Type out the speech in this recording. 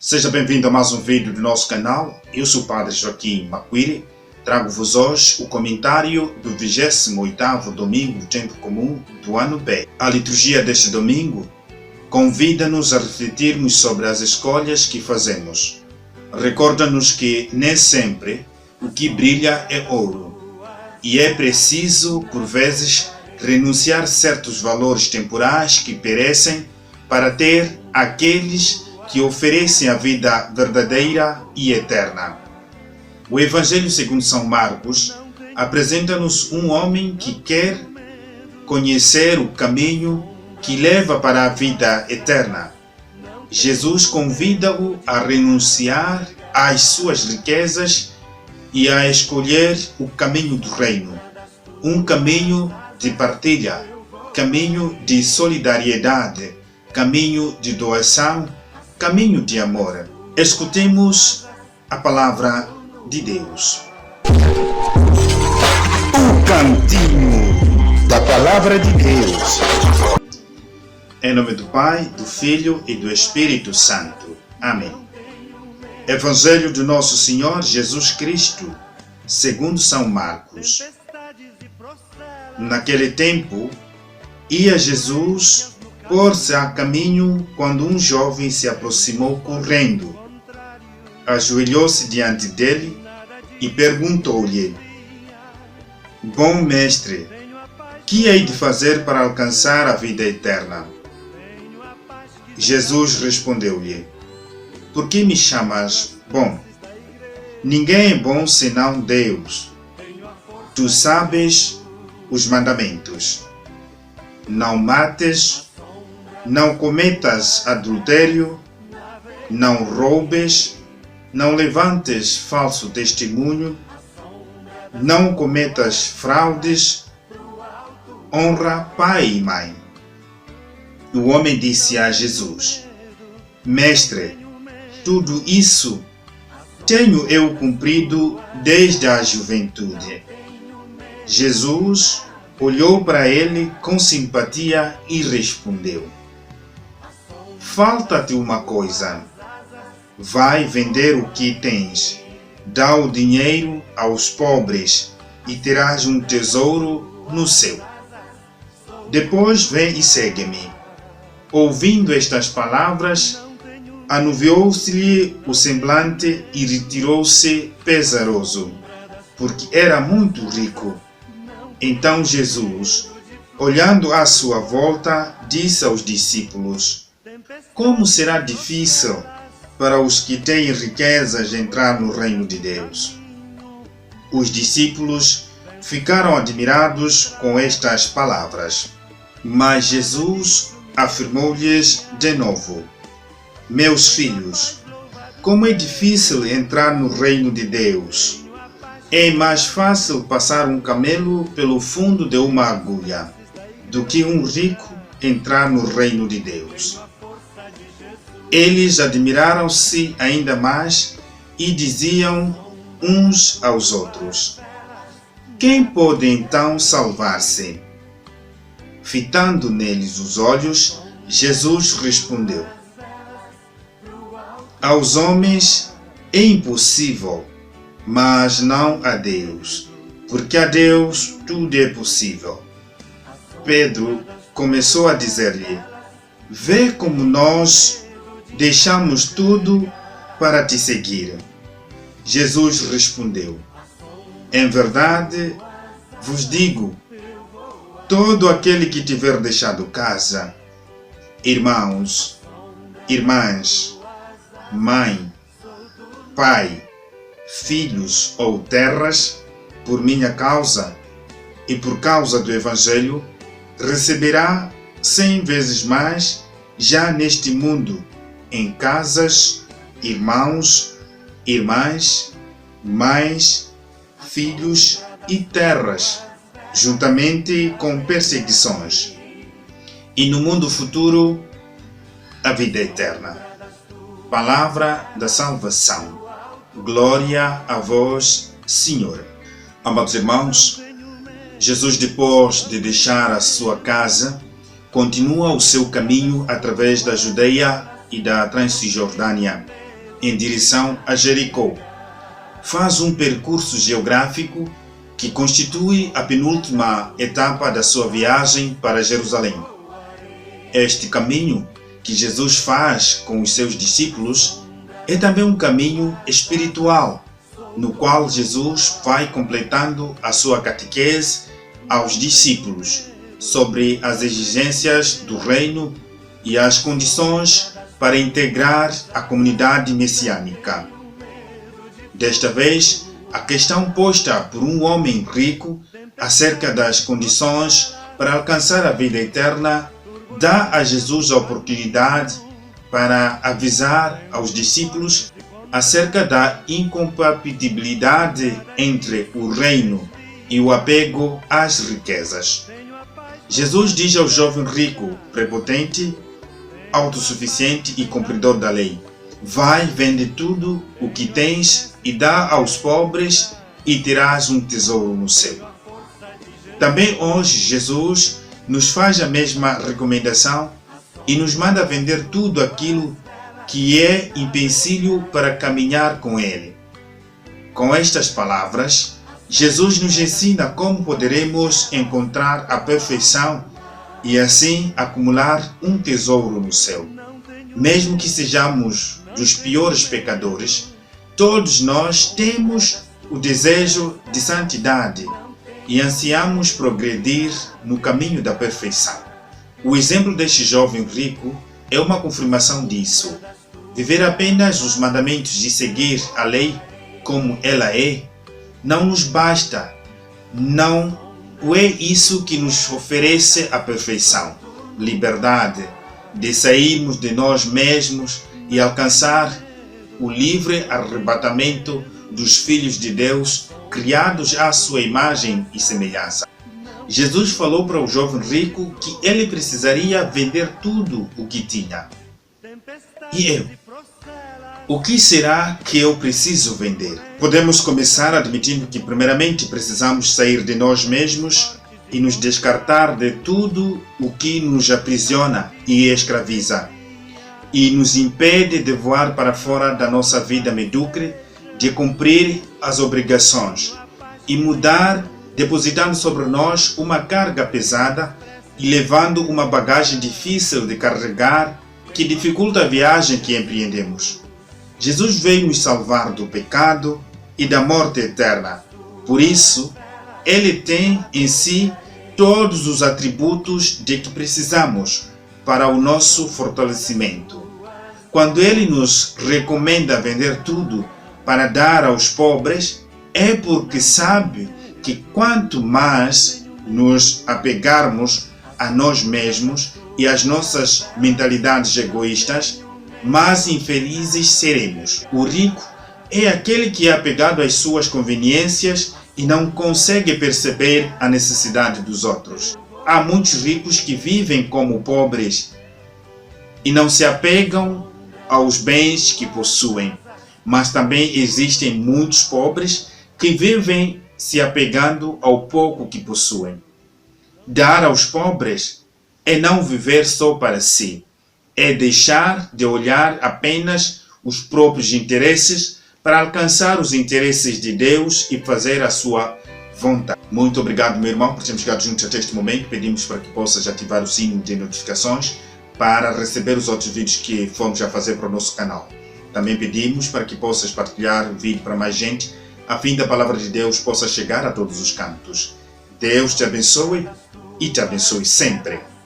Seja bem-vindo a mais um vídeo do nosso canal. Eu sou o Padre Joaquim Maquire. Trago-vos hoje o comentário do 28º domingo do Tempo Comum do ano B. A liturgia deste domingo convida-nos a refletirmos sobre as escolhas que fazemos. Recorda-nos que nem sempre o que brilha é ouro e é preciso, por vezes, renunciar a certos valores temporais que perecem para ter aqueles que oferecem a vida verdadeira e eterna. O Evangelho segundo São Marcos apresenta-nos um homem que quer conhecer o caminho que leva para a vida eterna. Jesus convida-o a renunciar às suas riquezas e a escolher o caminho do reino, um caminho de partilha, caminho de solidariedade, caminho de doação, caminho de amor. Escutemos a palavra de Deus. O cantinho da palavra de Deus. Em nome do Pai, do Filho e do Espírito Santo. Amém. Evangelho do nosso Senhor Jesus Cristo, segundo São Marcos. Naquele tempo, ia Jesus pôr-se a caminho quando um jovem se aproximou correndo. Ajoelhou-se diante dele e perguntou-lhe: Bom mestre, que hei de fazer para alcançar a vida eterna? Jesus respondeu-lhe: Por que me chamas bom? Ninguém é bom senão Deus. Tu sabes os mandamentos: não mates, não cometas adultério, não roubes, não levantes falso testemunho, não cometas fraudes, honra pai e mãe. O homem disse a Jesus: Mestre, tudo isso tenho eu cumprido desde a juventude. Jesus olhou para ele com simpatia e respondeu: Falta-te uma coisa. Vai vender o que tens, dá o dinheiro aos pobres e terás um tesouro no céu. Depois vem e segue-me. Ouvindo estas palavras, anuviou-se-lhe o semblante e retirou-se pesaroso, porque era muito rico. Então Jesus, olhando à sua volta, disse aos discípulos: Como será difícil para os que têm riquezas entrar no reino de Deus. Os discípulos ficaram admirados com estas palavras. Mas Jesus afirmou-lhes de novo: Meus filhos, como é difícil entrar no reino de Deus! É mais fácil passar um camelo pelo fundo de uma agulha do que um rico entrar no reino de Deus. Eles admiraram-se ainda mais e diziam uns aos outros: Quem pode então salvar-se? Fitando neles os olhos, Jesus respondeu: Aos homens é impossível, mas não a Deus, porque a Deus tudo é possível. Pedro começou a dizer-lhe: Vê como nós deixamos tudo para te seguir. Jesus respondeu: Em verdade vos digo, todo aquele que tiver deixado casa, irmãos, irmãs, mãe, pai, filhos ou terras, por minha causa e por causa do Evangelho, receberá 100 vezes mais já neste mundo, em casas, irmãos, irmãs, mães, filhos e terras, juntamente com perseguições, e no mundo futuro, a vida eterna. Palavra da salvação. Glória a vós, Senhor. Amados irmãos, Jesus, depois de deixar a sua casa, continua o seu caminho através da Judeia e da Transjordânia, em direção a Jericó. Faz um percurso geográfico que constitui a penúltima etapa da sua viagem para Jerusalém. Este caminho que Jesus faz com os seus discípulos é também um caminho espiritual, no qual Jesus vai completando a sua catequese aos discípulos sobre as exigências do reino e as condições para integrar a comunidade messiânica. Desta vez, a questão posta por um homem rico acerca das condições para alcançar a vida eterna dá a Jesus a oportunidade para avisar aos discípulos acerca da incompatibilidade entre o reino e o apego às riquezas. Jesus diz ao jovem rico, prepotente, autossuficiente e cumpridor da lei: vai, vende tudo o que tens e dá aos pobres e terás um tesouro no céu. Também hoje Jesus nos faz a mesma recomendação e nos manda vender tudo aquilo que é empecilho para caminhar com Ele. Com estas palavras, Jesus nos ensina como poderemos encontrar a perfeição e assim acumular um tesouro no céu. Mesmo que sejamos dos piores pecadores, todos nós temos o desejo de santidade e ansiamos progredir no caminho da perfeição. O exemplo deste jovem rico é uma confirmação disso. Viver apenas os mandamentos e seguir a lei como ela é, não nos basta. Não é isso que nos oferece a perfeição, liberdade, de sairmos de nós mesmos e alcançar o livre arrebatamento dos filhos de Deus, criados à sua imagem e semelhança. Jesus falou para o jovem rico que ele precisaria vender tudo o que tinha. E eu? O que será que eu preciso vender? Podemos começar admitindo que primeiramente precisamos sair de nós mesmos e nos descartar de tudo o que nos aprisiona e escraviza e nos impede de voar para fora da nossa vida medíocre, de cumprir as obrigações e mudar, depositando sobre nós uma carga pesada e levando uma bagagem difícil de carregar que dificulta a viagem que empreendemos. Jesus veio nos salvar do pecado e da morte eterna. Por isso, Ele tem em si todos os atributos de que precisamos para o nosso fortalecimento. Quando Ele nos recomenda vender tudo para dar aos pobres, é porque sabe que quanto mais nos apegarmos a nós mesmos e às nossas mentalidades egoístas, mais infelizes seremos. O rico é aquele que é apegado às suas conveniências e não consegue perceber a necessidade dos outros. Há muitos ricos que vivem como pobres e não se apegam aos bens que possuem, mas também existem muitos pobres que vivem se apegando ao pouco que possuem. Dar aos pobres é não viver só para si, é deixar de olhar apenas os próprios interesses para alcançar os interesses de Deus e fazer a sua vontade. Muito obrigado, meu irmão, por termos chegado juntos até este momento. Pedimos para que possas ativar o sino de notificações para receber os outros vídeos que fomos a fazer para o nosso canal. Também pedimos para que possas partilhar o vídeo para mais gente, a fim da palavra de Deus possa chegar a todos os cantos. Deus te abençoe e te abençoe sempre.